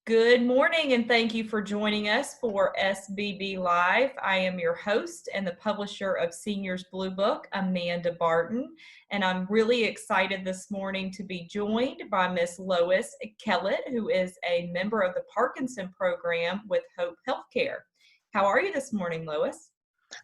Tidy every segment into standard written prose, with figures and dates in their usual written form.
Good morning, and thank you for joining us for SBB Live. I am your host and the publisher of Seniors Blue Book, Amanda Barton, and I'm really excited this morning to be joined by Miss Lois Kellet, who is a member of the Parkinson program with Hope Healthcare. How are you this morning, Lois?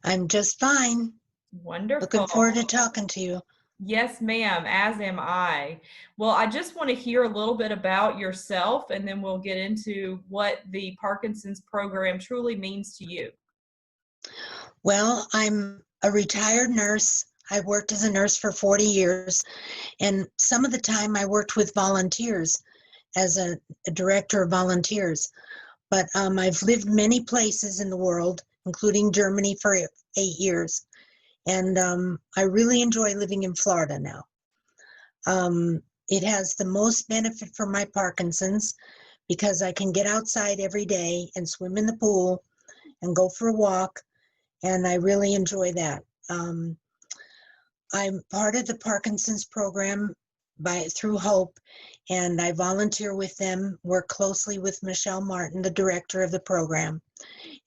I'm just fine. Looking Wonderful. forward to talking to you. Yes, ma'am, as am I. Well, I just want to hear a little bit about yourself, and then we'll get into what the Parkinson's program truly means to you. Well, I'm a retired nurse. I worked as a nurse for 40 years, and some of the time I worked with volunteers as a director of volunteers. But I've lived many places in the world, including Germany for 8 years, and I really enjoy living in Florida now. It has the most benefit for my Parkinson's because I can get outside every day and swim in the pool and go for a walk, and I really enjoy that. I'm part of the Parkinson's program through Hope, and I volunteer with them, work closely with Michelle Martin, the director of the program,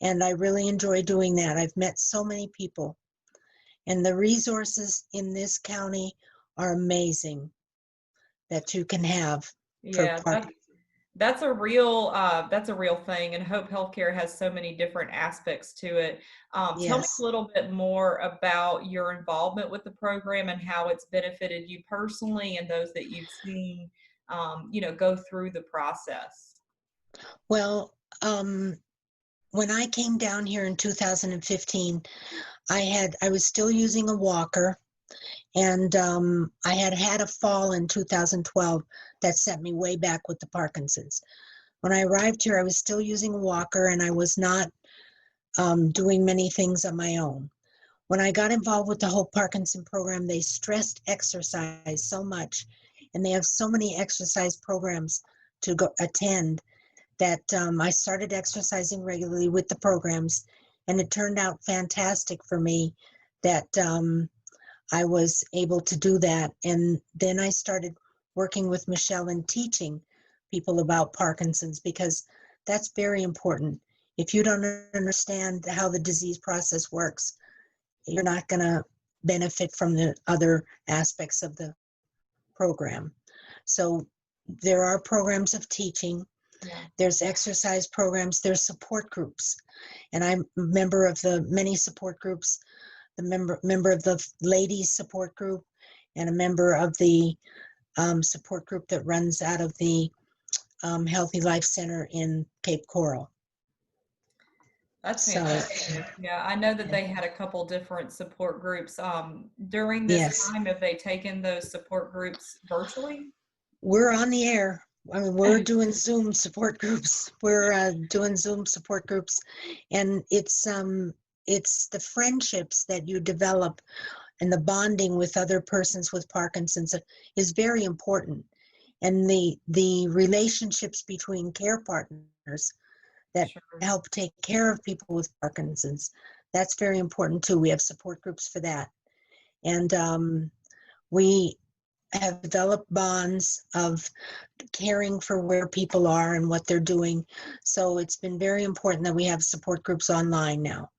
and I really enjoy doing that. I've met so many people, and the resources in this county are amazing that you can have for Yeah, Parkinson's. that's a real thing, and Hope Healthcare has so many different aspects to it. Tell me a Yes. little bit more about your involvement with the program and how it's benefited you personally and those that you've seen, go through the process. Well, when I came down here in 2015, I was still using a walker, and I had had a fall in 2012 that sent me way back with the Parkinson's. When I arrived here, I was still using a walker, and I was not doing many things on my own. When I got involved with the whole Parkinson program, they stressed exercise so much, and they have so many exercise programs to go attend that I started exercising regularly with the programs, and it turned out fantastic for me that I was able to do that. And then I started working with Michelle and teaching people about Parkinson's, because that's very important. If you don't understand how the disease process works, you're not going to benefit from the other aspects of the program. So there are programs of teaching. Yeah. There's exercise programs, there's support groups. And I'm a member of the many support groups, the member of the ladies support group, and a member of the support group that runs out of the Healthy Life Center in Cape Coral. That's So, fantastic. Yeah, I know that they had a couple different support groups. During this yes, time, have they taken those support groups virtually? we're on the air. I mean, we're doing Zoom support groups. We're doing Zoom support groups, and it's the friendships that you develop and the bonding with other persons with Parkinson's is very important. And the relationships between care partners that Sure. help take care of people with Parkinson's, that's very important too. We have support groups for that. And we have developed bonds of caring for where people are and what they're doing. So it's been very important that we have support groups online now.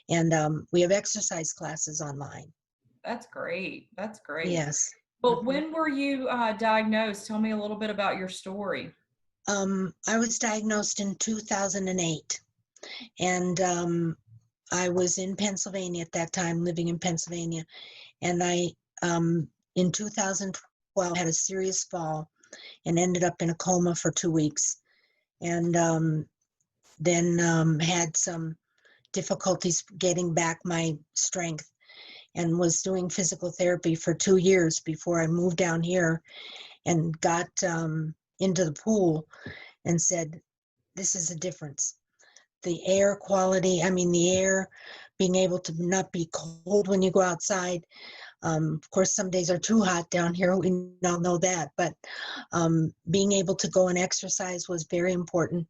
And we have exercise classes online. That's great. That's great. Yes. But Mhm. when were you diagnosed? Tell me a little bit about your story. I was diagnosed in 2008, and I was in Pennsylvania at that time, living in Pennsylvania. And in 2012, had a serious fall and ended up in a coma for 2 weeks. And then had some difficulties getting back my strength, and was doing physical therapy for 2 years before I moved down here and got into the pool and said, this is a difference. The air quality, I mean, the air, being able to not be cold when you go outside. Of course, some days are too hot down here. We all know that. But being able to go and exercise was very important,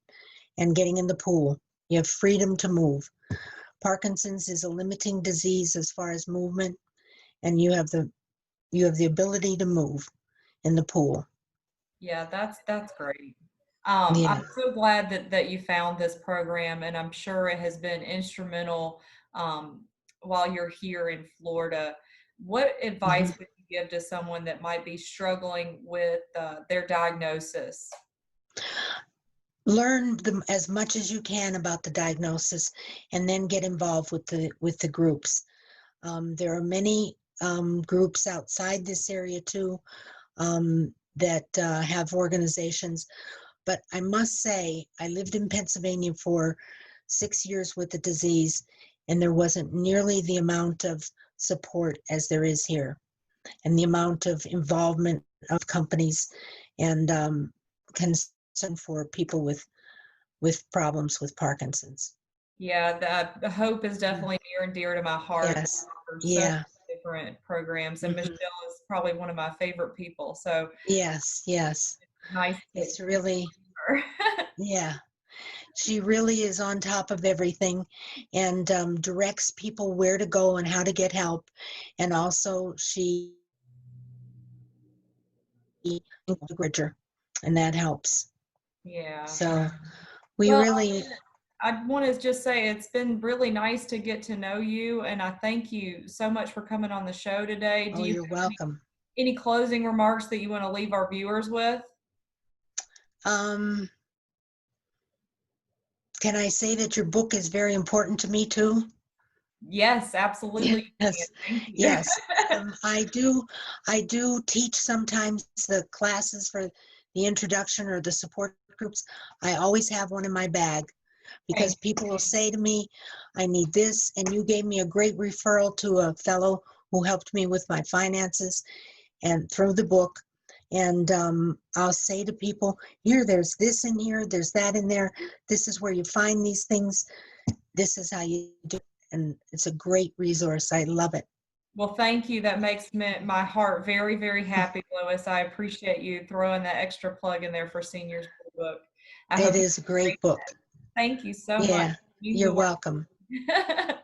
and getting in the pool. You have freedom to move. Parkinson's is a limiting disease as far as movement, and you have the ability to move in the pool. Yeah, that's great. Yeah. I'm so glad that you found this program, and I'm sure it has been instrumental while you're here in Florida. What Mhm. advice would you give to someone that might be struggling with their diagnosis? Learn as much as you can about the diagnosis, and then get involved with the groups. There are many groups outside this area too, that have organizations. But I must say, I lived in Pennsylvania for 6 years with the disease, and there wasn't nearly the amount of support as there is here, and the amount of involvement of companies and concern for people with problems with Parkinson's. Yeah, the hope is Mm. definitely near and dear to my heart. Yes. There's so many Yeah. different programs, and Hmm. Michelle is probably one of my favorite people. So Yes. Yes. nice to It's really, her. yeah. She really is on top of everything, and directs people where to go and how to get help. And also, she encourager, and that helps. Yeah. So we Well, really, I want to just say it's been really nice to get to know you, and I thank you so much for coming on the show today. Do oh, you you're have welcome. any closing remarks that you want to leave our viewers with? Um, can I say that your book is very important to me too? Yes, absolutely. You Yes, can. Thank you. yes. I do teach sometimes the classes for the introduction or the support groups. I always have one in my bag, because Thank people will say to me, I need this, and you gave me a great referral to a fellow who helped me with my finances and through the book. And I'll say to people, here, there's this in here, there's that in there. This is where you find these things. This is how you do it. And it's a great resource. I love it. Well, thank you. That makes my heart very, very happy, Lois. I appreciate you throwing that extra plug in there for Seniors Blue Book. I It hope you is a have a great great book. day. Thank you so much. Yeah, It means you're the welcome. world.